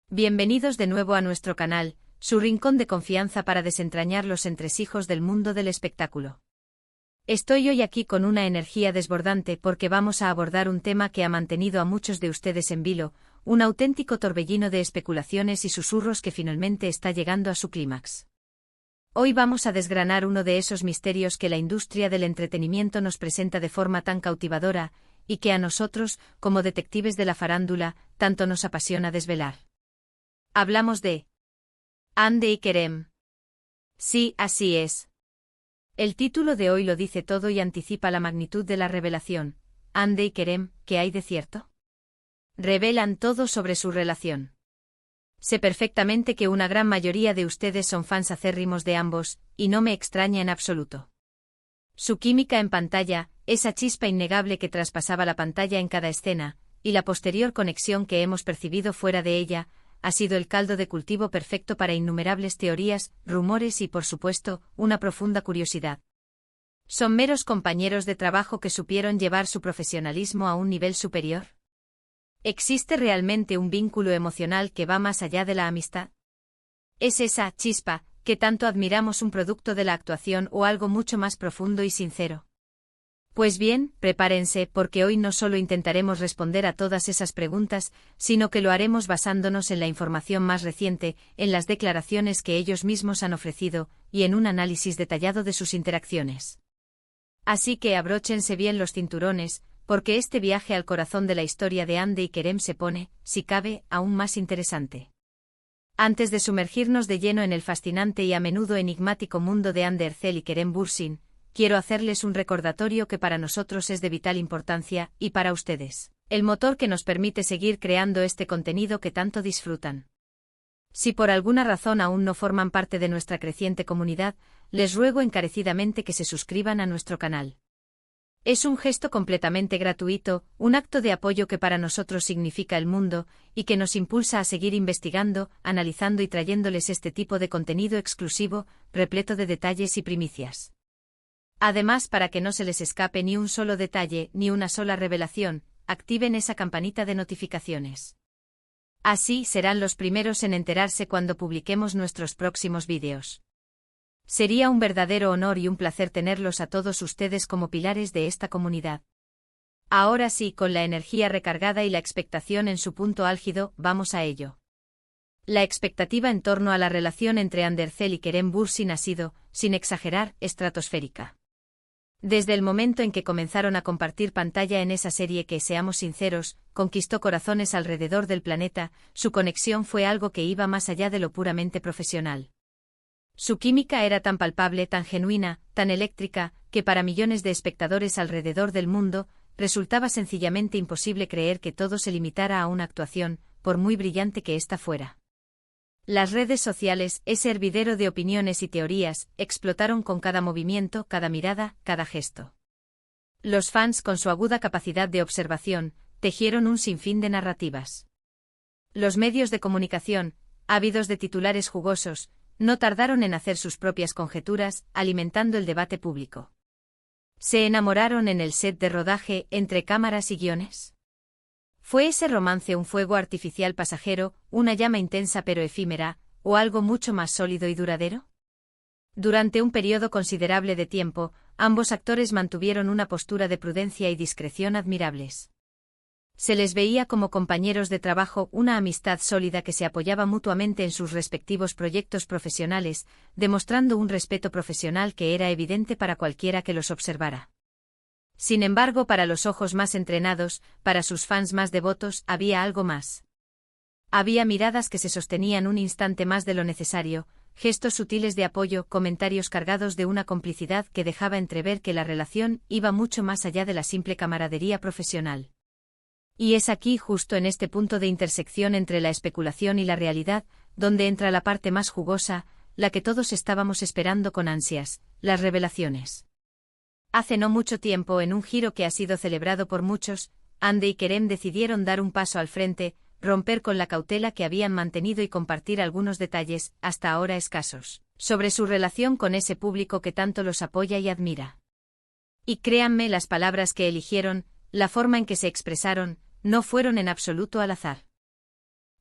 Bienvenidos de nuevo a nuestro canal, su rincón de confianza para desentrañar los entresijos del mundo del espectáculo. Estoy hoy aquí con una energía desbordante porque vamos a abordar un tema que ha mantenido a muchos de ustedes en vilo, un auténtico torbellino de especulaciones y susurros que finalmente está llegando a su clímax. Hoy vamos a desgranar uno de esos misterios que la industria del entretenimiento nos presenta de forma tan cautivadora, y que a nosotros, como detectives de la farándula, tanto nos apasiona desvelar. Hablamos de Hande y Kerem. Sí, así es. El título de hoy lo dice todo y anticipa la magnitud de la revelación. Hande y Kerem, ¿qué hay de cierto? Revelan todo sobre su relación. Sé perfectamente que una gran mayoría de ustedes son fans acérrimos de ambos, y no me extraña en absoluto. Su química en pantalla, esa chispa innegable que traspasaba la pantalla en cada escena, y la posterior conexión que hemos percibido fuera de ella, ha sido el caldo de cultivo perfecto para innumerables teorías, rumores y, por supuesto, una profunda curiosidad. ¿Son meros compañeros de trabajo que supieron llevar su profesionalismo a un nivel superior? ¿Existe realmente un vínculo emocional que va más allá de la amistad? ¿Es esa chispa que tanto admiramos un producto de la actuación o algo mucho más profundo y sincero? Pues bien, prepárense porque hoy no solo intentaremos responder a todas esas preguntas, sino que lo haremos basándonos en la información más reciente, en las declaraciones que ellos mismos han ofrecido, y en un análisis detallado de sus interacciones. Así que abróchense bien los cinturones, porque este viaje al corazón de la historia de Hande y Kerem se pone, si cabe, aún más interesante. Antes de sumergirnos de lleno en el fascinante y a menudo enigmático mundo de Hande Erçel y Kerem Bürsin, quiero hacerles un recordatorio que para nosotros es de vital importancia, y para ustedes, el motor que nos permite seguir creando este contenido que tanto disfrutan. Si por alguna razón aún no forman parte de nuestra creciente comunidad, les ruego encarecidamente que se suscriban a nuestro canal. Es un gesto completamente gratuito, un acto de apoyo que para nosotros significa el mundo, y que nos impulsa a seguir investigando, analizando y trayéndoles este tipo de contenido exclusivo, repleto de detalles y primicias. Además, para que no se les escape ni un solo detalle, ni una sola revelación, activen esa campanita de notificaciones. Así serán los primeros en enterarse cuando publiquemos nuestros próximos vídeos. Sería un verdadero honor y un placer tenerlos a todos ustedes como pilares de esta comunidad. Ahora sí, con la energía recargada y la expectación en su punto álgido, vamos a ello. La expectativa en torno a la relación entre Hande Erçel y Kerem Bürsin ha sido, sin exagerar, estratosférica. Desde el momento en que comenzaron a compartir pantalla en esa serie que, seamos sinceros, conquistó corazones alrededor del planeta, su conexión fue algo que iba más allá de lo puramente profesional. Su química era tan palpable, tan genuina, tan eléctrica, que para millones de espectadores alrededor del mundo, resultaba sencillamente imposible creer que todo se limitara a una actuación, por muy brillante que ésta fuera. Las redes sociales, ese hervidero de opiniones y teorías, explotaron con cada movimiento, cada mirada, cada gesto. Los fans, con su aguda capacidad de observación, tejieron un sinfín de narrativas. Los medios de comunicación, ávidos de titulares jugosos, no tardaron en hacer sus propias conjeturas, alimentando el debate público. ¿Se enamoraron en el set de rodaje, entre cámaras y guiones? ¿Fue ese romance un fuego artificial pasajero, una llama intensa pero efímera, o algo mucho más sólido y duradero? Durante un periodo considerable de tiempo, ambos actores mantuvieron una postura de prudencia y discreción admirables. Se les veía como compañeros de trabajo, una amistad sólida que se apoyaba mutuamente en sus respectivos proyectos profesionales, demostrando un respeto profesional que era evidente para cualquiera que los observara. Sin embargo, para los ojos más entrenados, para sus fans más devotos, había algo más. Había miradas que se sostenían un instante más de lo necesario, gestos sutiles de apoyo, comentarios cargados de una complicidad que dejaba entrever que la relación iba mucho más allá de la simple camaradería profesional. Y es aquí, justo en este punto de intersección entre la especulación y la realidad, donde entra la parte más jugosa, la que todos estábamos esperando con ansias, las revelaciones. Hace no mucho tiempo, en un giro que ha sido celebrado por muchos, Hande y Kerem decidieron dar un paso al frente, romper con la cautela que habían mantenido y compartir algunos detalles, hasta ahora escasos, sobre su relación con ese público que tanto los apoya y admira. Y créanme, las palabras que eligieron, la forma en que se expresaron, no fueron en absoluto al azar.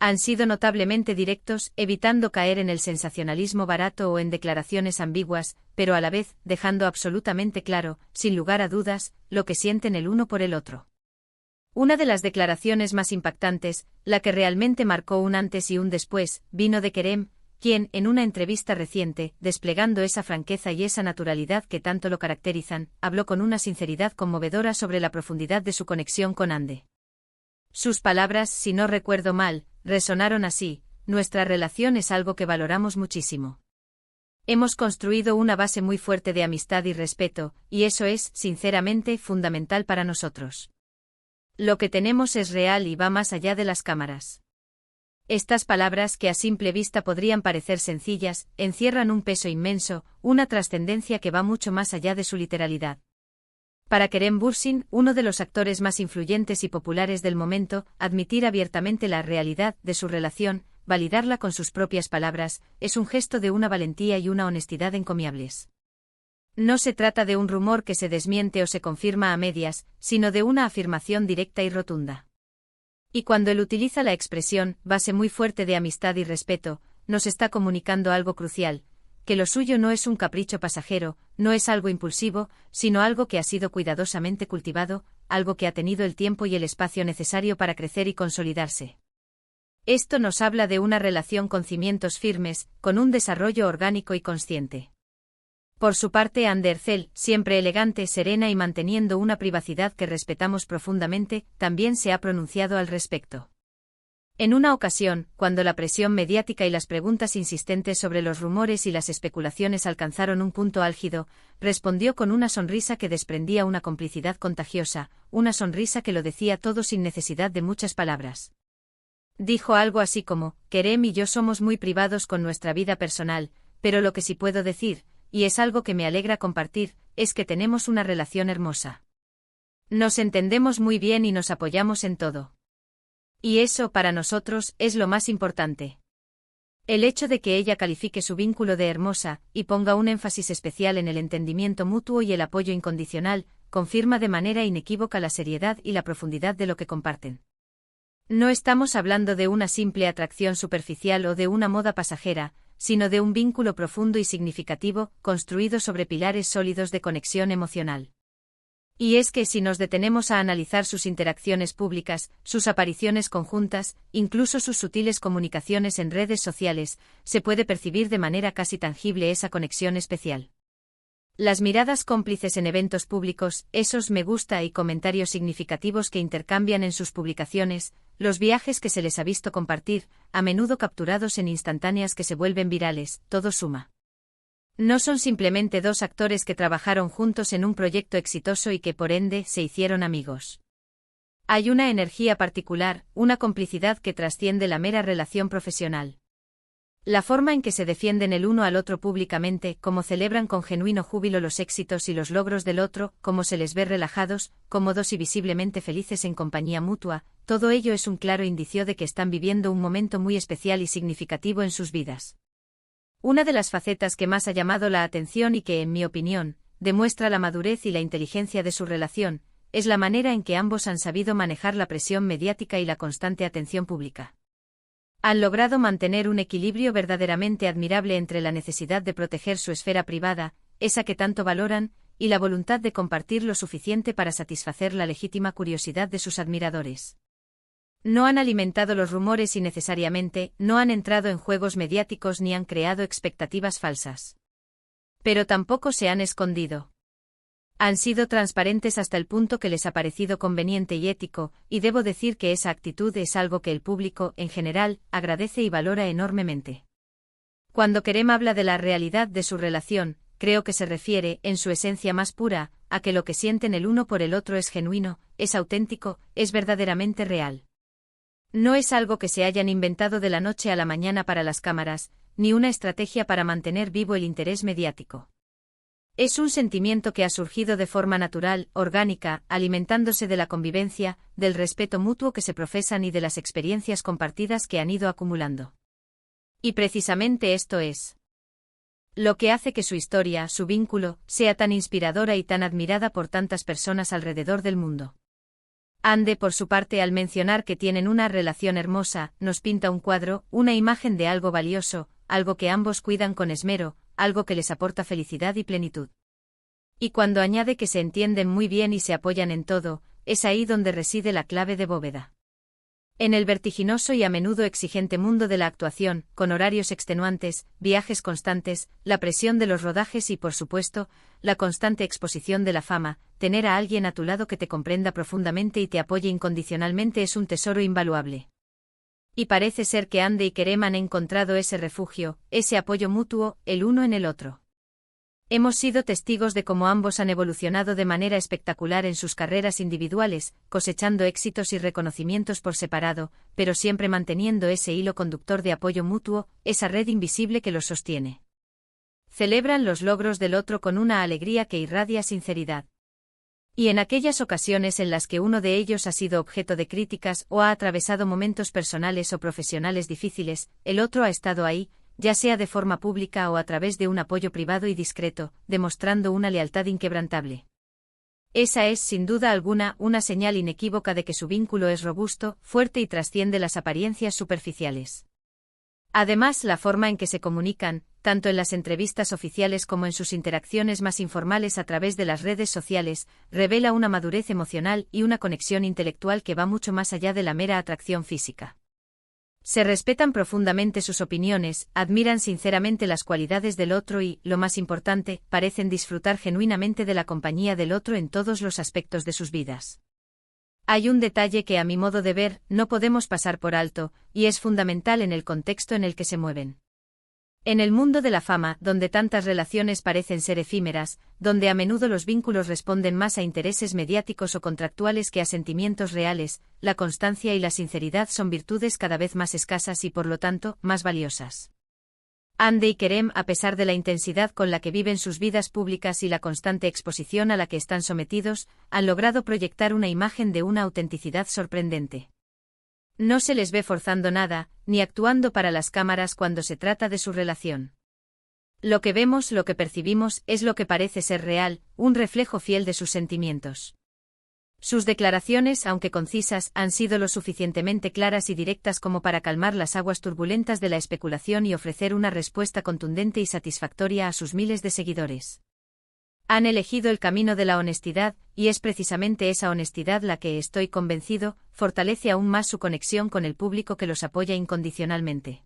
Han sido notablemente directos, evitando caer en el sensacionalismo barato o en declaraciones ambiguas, pero a la vez, dejando absolutamente claro, sin lugar a dudas, lo que sienten el uno por el otro. Una de las declaraciones más impactantes, la que realmente marcó un antes y un después, vino de Kerem, quien, en una entrevista reciente, desplegando esa franqueza y esa naturalidad que tanto lo caracterizan, habló con una sinceridad conmovedora sobre la profundidad de su conexión con Hande. Sus palabras, si no recuerdo mal, resonaron así: nuestra relación es algo que valoramos muchísimo. Hemos construido una base muy fuerte de amistad y respeto, y eso es, sinceramente, fundamental para nosotros. Lo que tenemos es real y va más allá de las cámaras. Estas palabras, que a simple vista podrían parecer sencillas, encierran un peso inmenso, una trascendencia que va mucho más allá de su literalidad. Para Kerem Bürsin, uno de los actores más influyentes y populares del momento, admitir abiertamente la realidad de su relación, validarla con sus propias palabras, es un gesto de una valentía y una honestidad encomiables. No se trata de un rumor que se desmiente o se confirma a medias, sino de una afirmación directa y rotunda. Y cuando él utiliza la expresión, base muy fuerte de amistad y respeto, nos está comunicando algo crucial: que lo suyo no es un capricho pasajero, no es algo impulsivo, sino algo que ha sido cuidadosamente cultivado, algo que ha tenido el tiempo y el espacio necesario para crecer y consolidarse. Esto nos habla de una relación con cimientos firmes, con un desarrollo orgánico y consciente. Por su parte, Hande Erçel, siempre elegante, serena y manteniendo una privacidad que respetamos profundamente, también se ha pronunciado al respecto. En una ocasión, cuando la presión mediática y las preguntas insistentes sobre los rumores y las especulaciones alcanzaron un punto álgido, respondió con una sonrisa que desprendía una complicidad contagiosa, una sonrisa que lo decía todo sin necesidad de muchas palabras. Dijo algo así como: Kerem y yo somos muy privados con nuestra vida personal, pero lo que sí puedo decir, y es algo que me alegra compartir, es que tenemos una relación hermosa. Nos entendemos muy bien y nos apoyamos en todo. Y eso, para nosotros, es lo más importante. El hecho de que ella califique su vínculo de hermosa, y ponga un énfasis especial en el entendimiento mutuo y el apoyo incondicional, confirma de manera inequívoca la seriedad y la profundidad de lo que comparten. No estamos hablando de una simple atracción superficial o de una moda pasajera, sino de un vínculo profundo y significativo, construido sobre pilares sólidos de conexión emocional. Y es que si nos detenemos a analizar sus interacciones públicas, sus apariciones conjuntas, incluso sus sutiles comunicaciones en redes sociales, se puede percibir de manera casi tangible esa conexión especial. Las miradas cómplices en eventos públicos, esos me gusta y comentarios significativos que intercambian en sus publicaciones, los viajes que se les ha visto compartir, a menudo capturados en instantáneas que se vuelven virales, todo suma. No son simplemente dos actores que trabajaron juntos en un proyecto exitoso y que por ende se hicieron amigos. Hay una energía particular, una complicidad que trasciende la mera relación profesional. La forma en que se defienden el uno al otro públicamente, cómo celebran con genuino júbilo los éxitos y los logros del otro, cómo se les ve relajados, cómodos y visiblemente felices en compañía mutua, todo ello es un claro indicio de que están viviendo un momento muy especial y significativo en sus vidas. Una de las facetas que más ha llamado la atención y que, en mi opinión, demuestra la madurez y la inteligencia de su relación, es la manera en que ambos han sabido manejar la presión mediática y la constante atención pública. Han logrado mantener un equilibrio verdaderamente admirable entre la necesidad de proteger su esfera privada, esa que tanto valoran, y la voluntad de compartir lo suficiente para satisfacer la legítima curiosidad de sus admiradores. No han alimentado los rumores innecesariamente, no han entrado en juegos mediáticos ni han creado expectativas falsas. Pero tampoco se han escondido. Han sido transparentes hasta el punto que les ha parecido conveniente y ético, y debo decir que esa actitud es algo que el público, en general, agradece y valora enormemente. Cuando Kerem habla de la realidad de su relación, creo que se refiere, en su esencia más pura, a que lo que sienten el uno por el otro es genuino, es auténtico, es verdaderamente real. No es algo que se hayan inventado de la noche a la mañana para las cámaras, ni una estrategia para mantener vivo el interés mediático. Es un sentimiento que ha surgido de forma natural, orgánica, alimentándose de la convivencia, del respeto mutuo que se profesan y de las experiencias compartidas que han ido acumulando. Y precisamente esto es lo que hace que su historia, su vínculo, sea tan inspiradora y tan admirada por tantas personas alrededor del mundo. Ande, por su parte, al mencionar que tienen una relación hermosa, nos pinta un cuadro, una imagen de algo valioso, algo que ambos cuidan con esmero, algo que les aporta felicidad y plenitud. Y cuando añade que se entienden muy bien y se apoyan en todo, es ahí donde reside la clave de Bóveda. En el vertiginoso y a menudo exigente mundo de la actuación, con horarios extenuantes, viajes constantes, la presión de los rodajes y, por supuesto, la constante exposición de la fama, tener a alguien a tu lado que te comprenda profundamente y te apoye incondicionalmente es un tesoro invaluable. Y parece ser que Ande y Kerem han encontrado ese refugio, ese apoyo mutuo, el uno en el otro. Hemos sido testigos de cómo ambos han evolucionado de manera espectacular en sus carreras individuales, cosechando éxitos y reconocimientos por separado, pero siempre manteniendo ese hilo conductor de apoyo mutuo, esa red invisible que los sostiene. Celebran los logros del otro con una alegría que irradia sinceridad. Y en aquellas ocasiones en las que uno de ellos ha sido objeto de críticas o ha atravesado momentos personales o profesionales difíciles, el otro ha estado ahí, ya sea de forma pública o a través de un apoyo privado y discreto, demostrando una lealtad inquebrantable. Esa es, sin duda alguna, una señal inequívoca de que su vínculo es robusto, fuerte y trasciende las apariencias superficiales. Además, la forma en que se comunican, tanto en las entrevistas oficiales como en sus interacciones más informales a través de las redes sociales, revela una madurez emocional y una conexión intelectual que va mucho más allá de la mera atracción física. Se respetan profundamente sus opiniones, admiran sinceramente las cualidades del otro y, lo más importante, parecen disfrutar genuinamente de la compañía del otro en todos los aspectos de sus vidas. Hay un detalle que, a mi modo de ver, no podemos pasar por alto, y es fundamental en el contexto en el que se mueven. En el mundo de la fama, donde tantas relaciones parecen ser efímeras, donde a menudo los vínculos responden más a intereses mediáticos o contractuales que a sentimientos reales, la constancia y la sinceridad son virtudes cada vez más escasas y por lo tanto, más valiosas. Ande y Kerem, a pesar de la intensidad con la que viven sus vidas públicas y la constante exposición a la que están sometidos, han logrado proyectar una imagen de una autenticidad sorprendente. No se les ve forzando nada, ni actuando para las cámaras cuando se trata de su relación. Lo que vemos, lo que percibimos, es lo que parece ser real, un reflejo fiel de sus sentimientos. Sus declaraciones, aunque concisas, han sido lo suficientemente claras y directas como para calmar las aguas turbulentas de la especulación y ofrecer una respuesta contundente y satisfactoria a sus miles de seguidores. Han elegido el camino de la honestidad, y es precisamente esa honestidad la que, estoy convencido, fortalece aún más su conexión con el público que los apoya incondicionalmente.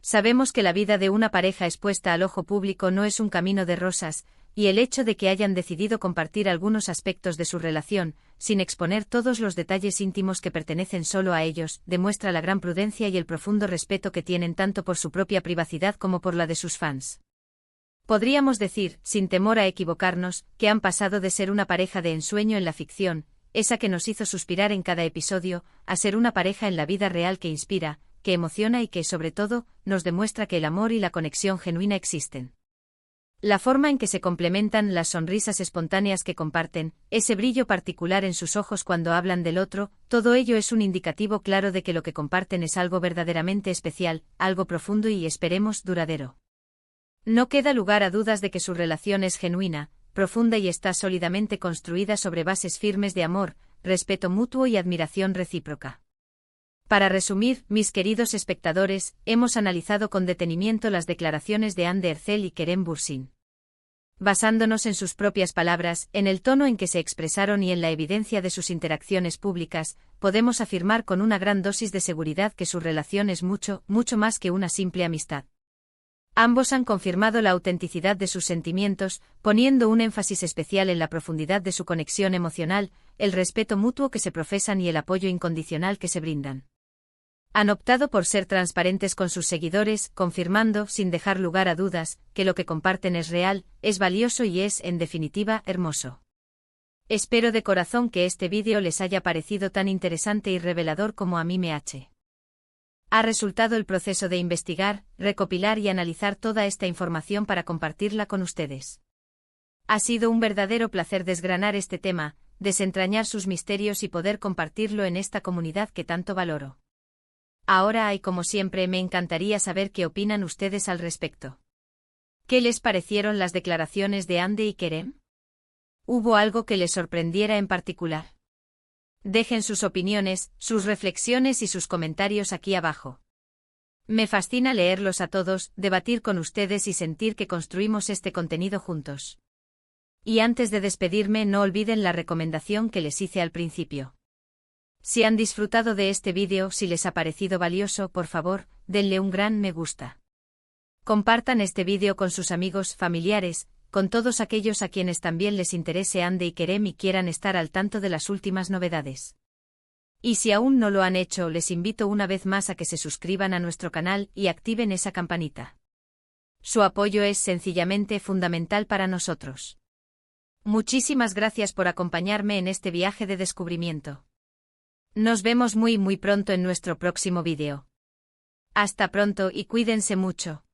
Sabemos que la vida de una pareja expuesta al ojo público no es un camino de rosas, y el hecho de que hayan decidido compartir algunos aspectos de su relación, sin exponer todos los detalles íntimos que pertenecen solo a ellos, demuestra la gran prudencia y el profundo respeto que tienen tanto por su propia privacidad como por la de sus fans. Podríamos decir, sin temor a equivocarnos, que han pasado de ser una pareja de ensueño en la ficción, esa que nos hizo suspirar en cada episodio, a ser una pareja en la vida real que inspira, que emociona y que, sobre todo, nos demuestra que el amor y la conexión genuina existen. La forma en que se complementan, las sonrisas espontáneas que comparten, ese brillo particular en sus ojos cuando hablan del otro, todo ello es un indicativo claro de que lo que comparten es algo verdaderamente especial, algo profundo y, esperemos, duradero. No queda lugar a dudas de que su relación es genuina, profunda y está sólidamente construida sobre bases firmes de amor, respeto mutuo y admiración recíproca. Para resumir, mis queridos espectadores, hemos analizado con detenimiento las declaraciones de Hande Erçel y Kerem Bürsin. Basándonos en sus propias palabras, en el tono en que se expresaron y en la evidencia de sus interacciones públicas, podemos afirmar con una gran dosis de seguridad que su relación es mucho, mucho más que una simple amistad. Ambos han confirmado la autenticidad de sus sentimientos, poniendo un énfasis especial en la profundidad de su conexión emocional, el respeto mutuo que se profesan y el apoyo incondicional que se brindan. Han optado por ser transparentes con sus seguidores, confirmando, sin dejar lugar a dudas, que lo que comparten es real, es valioso y es, en definitiva, hermoso. Espero de corazón que este vídeo les haya parecido tan interesante y revelador como a mí me ha resultado el proceso de investigar, recopilar y analizar toda esta información para compartirla con ustedes. Ha sido un verdadero placer desgranar este tema, desentrañar sus misterios y poder compartirlo en esta comunidad que tanto valoro. Ahora y como siempre me encantaría saber qué opinan ustedes al respecto. ¿Qué les parecieron las declaraciones de Hande y Kerem? ¿Hubo algo que les sorprendiera en particular? Dejen sus opiniones, sus reflexiones y sus comentarios aquí abajo. Me fascina leerlos a todos, debatir con ustedes y sentir que construimos este contenido juntos. Y antes de despedirme, no olviden la recomendación que les hice al principio. Si han disfrutado de este vídeo, si les ha parecido valioso, por favor, denle un gran me gusta. Compartan este vídeo con sus amigos, familiares, con todos aquellos a quienes también les interese Ande y Kerem y quieran estar al tanto de las últimas novedades. Y si aún no lo han hecho, les invito una vez más a que se suscriban a nuestro canal y activen esa campanita. Su apoyo es sencillamente fundamental para nosotros. Muchísimas gracias por acompañarme en este viaje de descubrimiento. Nos vemos muy pronto en nuestro próximo vídeo. Hasta pronto y cuídense mucho.